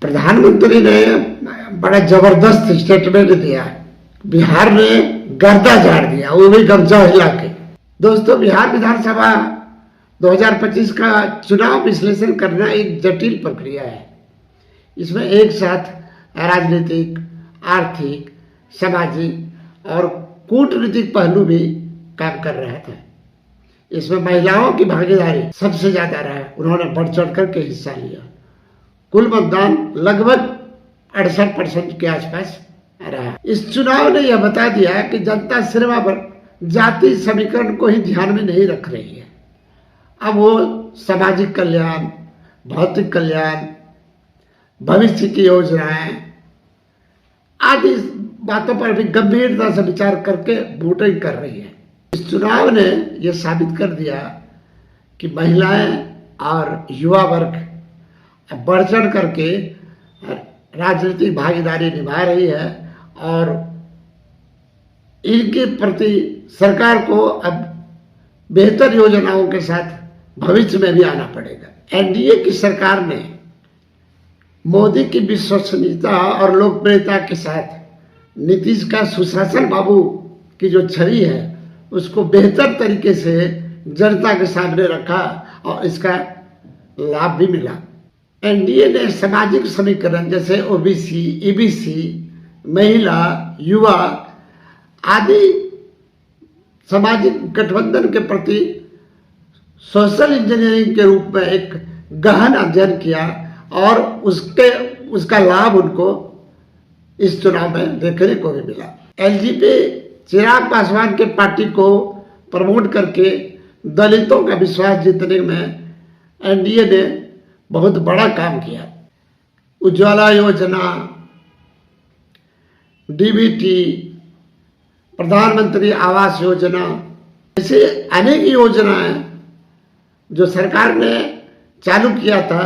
प्रधानमंत्री ने बड़ा जबरदस्त स्टेटमेंट दिया, बिहार ने गर्दा झाड़ दिया, वो भी गमजा हिला के। दोस्तों, बिहार विधानसभा 2025 का चुनाव विश्लेषण करना एक जटिल प्रक्रिया है। इसमें एक साथ राजनीतिक, आर्थिक, सामाजिक और कूटनीतिक पहलू भी काम कर रहे थे। इसमें महिलाओं की भागीदारी सबसे ज्यादा रहा, उन्होंने बढ़ चढ़ करके हिस्सा लिया। कुल मतदान लगभग 68% के आसपास रहा। इस चुनाव ने यह बता दिया कि जनता सिर्फ जाति समीकरण को ही ध्यान में नहीं रख रही है। अब वो सामाजिक कल्याण, भौतिक कल्याण, भविष्य की योजनाएं आदि बातों पर भी गंभीरता से विचार करके वोटिंग कर रही है। इस चुनाव ने यह साबित कर दिया कि महिलाएं और युवा वर्ग बढ़ चढ़ करके राजनीतिक भागीदारी निभा रही है और इनके प्रति सरकार को अब बेहतर योजनाओं के साथ भविष्य में भी आना पड़ेगा। एनडीए की सरकार ने मोदी की विश्वसनीयता और लोकप्रियता के साथ नीतीश का सुशासन बाबू की जो छवि है उसको बेहतर तरीके से जनता के सामने रखा और इसका लाभ भी मिला। एनडीए ने सामाजिक समीकरण जैसे ओबीसी, ईबीसी, महिला, युवा आदि सामाजिक गठबंधन के प्रति सोशल इंजीनियरिंग के रूप में एक गहन अध्ययन किया और उसका लाभ उनको इस चुनाव में देखने को भी मिला। एलजेपी चिराग पासवान के पार्टी को प्रमोट करके दलितों का विश्वास जीतने में एनडीए ने बहुत बड़ा काम किया। उज्ज्वला योजना, डीबीटी, प्रधानमंत्री आवास योजना ऐसे अनेक योजनाएं जो सरकार ने चालू किया था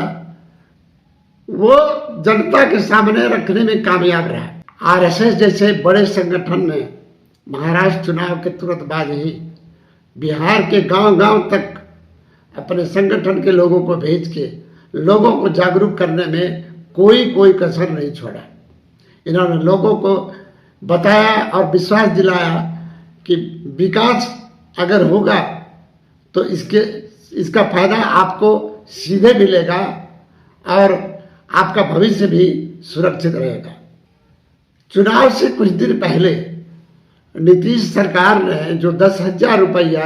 वो जनता के सामने रखने में कामयाब रहा। आरएसएस जैसे बड़े संगठन ने महाराष्ट्र चुनाव के तुरंत बाद ही बिहार के गांव-गांव तक अपने संगठन के लोगों को भेज के लोगों को जागरूक करने में कोई कसर नहीं छोड़ा। इन्होंने लोगों को बताया और विश्वास दिलाया कि विकास अगर होगा तो इसका फायदा आपको सीधे मिलेगा और आपका भविष्य भी सुरक्षित रहेगा। चुनाव से कुछ दिन पहले नीतीश सरकार ने जो 10,000 रुपया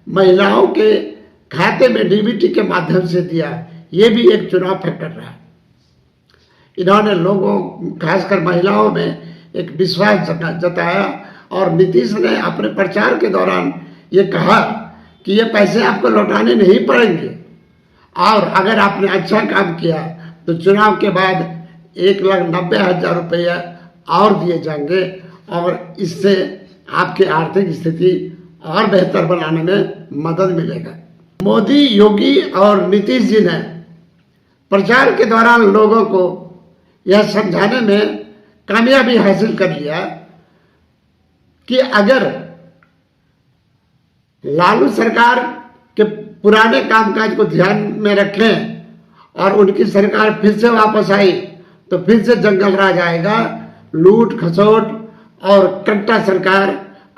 महिलाओं के खाते में डीबीटी के माध्यम से दिया, ये भी एक चुनाव फैक्टर रहा। इन्होंने लोगों, खासकर महिलाओं में एक विश्वास जताया और नीतीश ने अपने प्रचार के दौरान ये कहा कि ये पैसे आपको लौटाने नहीं पड़ेंगे और अगर आपने अच्छा काम किया तो चुनाव के बाद 1,90,000 रुपया और दिए जाएंगे और इससे आपकी आर्थिक स्थिति और बेहतर बनाने में मदद मिलेगा। मोदी, योगी और नीतीश जी ने प्रचार के दौरान लोगों को यह समझाने में कामयाबी हासिल कर लिया कि अगर लालू सरकार के पुराने कामकाज को ध्यान में रखें और उनकी सरकार फिर से वापस आई तो फिर से जंगल राज आएगा, लूट खसोट और कट्टा सरकार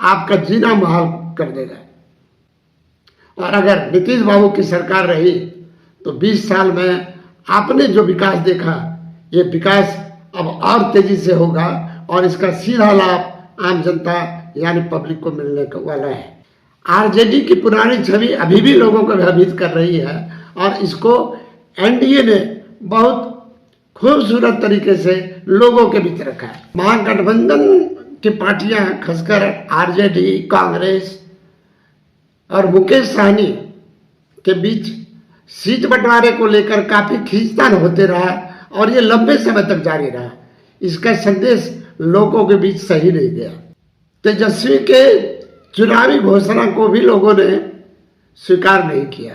आपका जीना मुहाल कर देगा। और अगर नीतीश बाबू की सरकार रही तो 20 साल में आपने जो विकास देखा, ये विकास अब और तेजी से होगा और इसका सीधा लाभ आम जनता यानी पब्लिक को मिलने वाला है। आरजेडी की पुरानी छवि अभी भी लोगों को भयभीत कर रही है और इसको एनडीए ने बहुत खूबसूरत तरीके से लोगों के बीच रखा है। महागठबंधन की पार्टियां खासकर आरजेडी, कांग्रेस और मुकेश सहनी के बीच सीट बंटवारे को लेकर काफी खींचतान होते रहा और ये लंबे समय तक जारी रहा। इसका संदेश लोगों के बीच सही नहीं गया। तेजस्वी के चुनावी घोषणा को भी लोगों ने स्वीकार नहीं किया।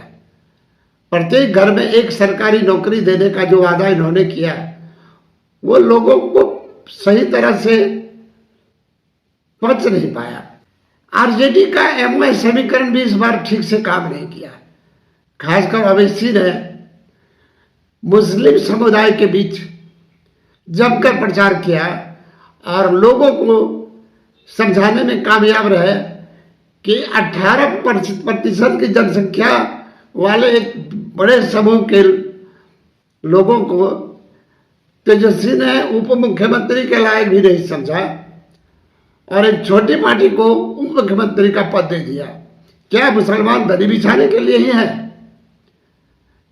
प्रत्येक घर में एक सरकारी नौकरी देने का जो वादा इन्होंने किया वो लोगों को सही तरह से पच नहीं पाया। आरजेडी का एमवाई समीकरण भी इस बार ठीक से काम नहीं किया। खासकर ओवैसी ने मुस्लिम समुदाय के बीच जमकर प्रचार किया और लोगों को समझाने में कामयाब रहे कि 18% की जनसंख्या वाले एक बड़े समूह के लोगों को तेजस्वी ने उप मुख्यमंत्री के लायक भी नहीं समझा और एक छोटी पार्टी को उप मुख्यमंत्री का पद दे दिया। क्या मुसलमान दरी बिछाने के लिए ही है?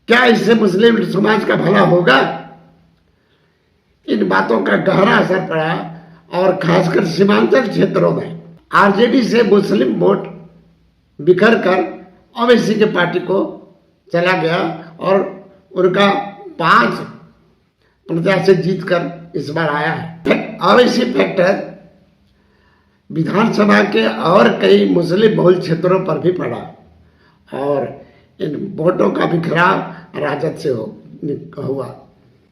क्या इससे मुस्लिम समाज का भला होगा? इन बातों का गहरा असर पड़ा और खासकर सीमांचल क्षेत्रों में आरजेडी से मुस्लिम वोट बिखर कर ओवैसी के पार्टी को चला गया और उनका 5 प्रत्याशी जीतकर इस बार आया है। ओवैसी फैक्टर विधानसभा के और कई मुस्लिम बहुल क्षेत्रों पर भी पड़ा और इन वोटों का बिखराव राजद से हुआ।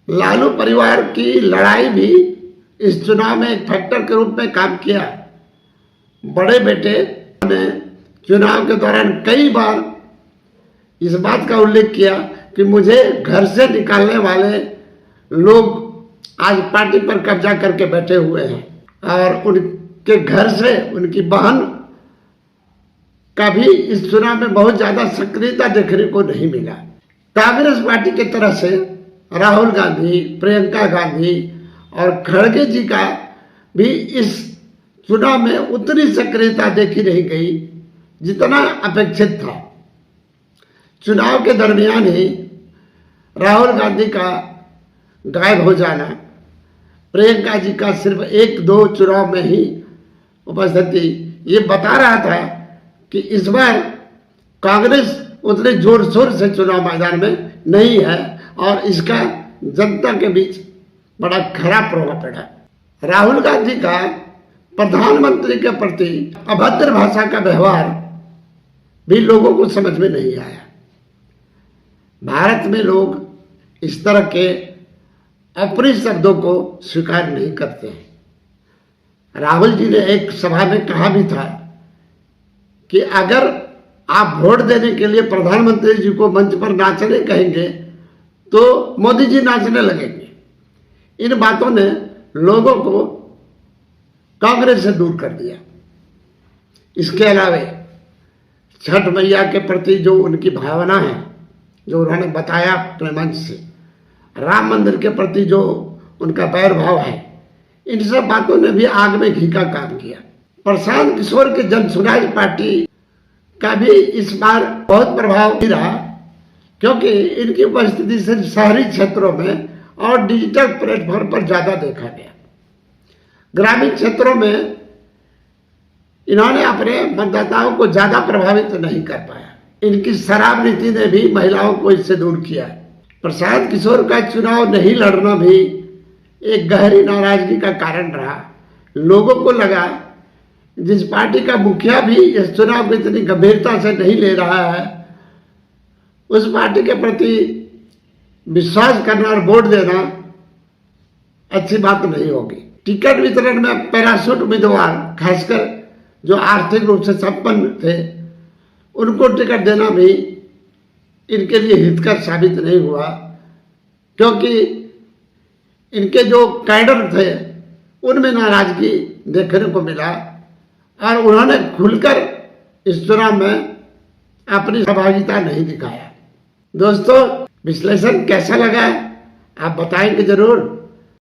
लालू परिवार की लड़ाई भी इस चुनाव में एक फैक्टर के रूप में काम किया। बड़े बेटे ने चुनाव के दौरान कई बार इस बात का उल्लेख किया कि मुझे घर से निकालने वाले लोग आज पार्टी पर कब्जा करके बैठे हुए हैं और उनके घर से उनकी बहन का भी इस चुनाव में बहुत ज्यादा सक्रियता देखने को नहीं मिला। कांग्रेस पार्टी की तरह से राहुल गांधी, प्रियंका गांधी और खड़गे जी का भी इस चुनाव में उतनी सक्रियता देखी नहीं गई जितना अपेक्षित था। चुनाव के दरमियान ही राहुल गांधी का गायब हो जाना, प्रियंका जी का सिर्फ 1-2 चुनाव में ही उपस्थिति, ये बता रहा था कि इस बार कांग्रेस उतने जोर शोर से चुनाव मैदान में नहीं है और इसका जनता के बीच बड़ा खराब प्रभाव पड़ा। राहुल गांधी का प्रधानमंत्री के प्रति अभद्र भाषा का व्यवहार भी लोगों को समझ में नहीं आया। भारत में लोग इस तरह के अप्रिय शब्दों को स्वीकार नहीं करते हैं। राहुल जी ने एक सभा में कहा भी था कि अगर आप वोट देने के लिए प्रधानमंत्री जी को मंच पर नाचने कहेंगे तो मोदी जी नाचने लगेंगे। इन बातों ने लोगों को कांग्रेस से दूर कर दिया। इसके अलावा छठ मैया के प्रति जो उनकी भावना है, जो उन्होंने बताया अपने मंच से, राम मंदिर के प्रति जो उनका पैर भाव है, इन सब बातों ने भी आग में घी का काम किया। प्रशांत किशोर की जन सुराज पार्टी का भी इस बार बहुत प्रभाव नहीं रहा क्योंकि इनकी उपस्थिति सिर्फ शहरी क्षेत्रों में और डिजिटल प्लेटफॉर्म पर ज्यादा देखा गया। ग्रामीण क्षेत्रों में इन्होंने अपने मतदाताओं को ज्यादा प्रभावित नहीं कर पाया। इनकी शराब नीति ने भी महिलाओं को इससे दूर किया। प्रशांत किशोर का चुनाव नहीं लड़ना भी एक गहरी नाराजगी का कारण रहा। लोगों को लगा जिस पार्टी का मुखिया भी इस चुनाव को इतनी गंभीरता से नहीं ले रहा है, उस पार्टी के प्रति विश्वास करना और वोट देना अच्छी बात नहीं होगी। टिकट वितरण में पैराशूट उम्मीदवार, खासकर जो आर्थिक रूप से संपन्न थे, उनको टिकट देना भी इनके लिए हितकर साबित नहीं हुआ क्योंकि इनके जो कैडर थे उनमें नाराजगी देखने को मिला और उन्होंने खुलकर इस चुनाव में अपनी सहभागिता नहीं दिखाया। दोस्तों, विश्लेषण कैसा लगा आप बताएंगे जरूर।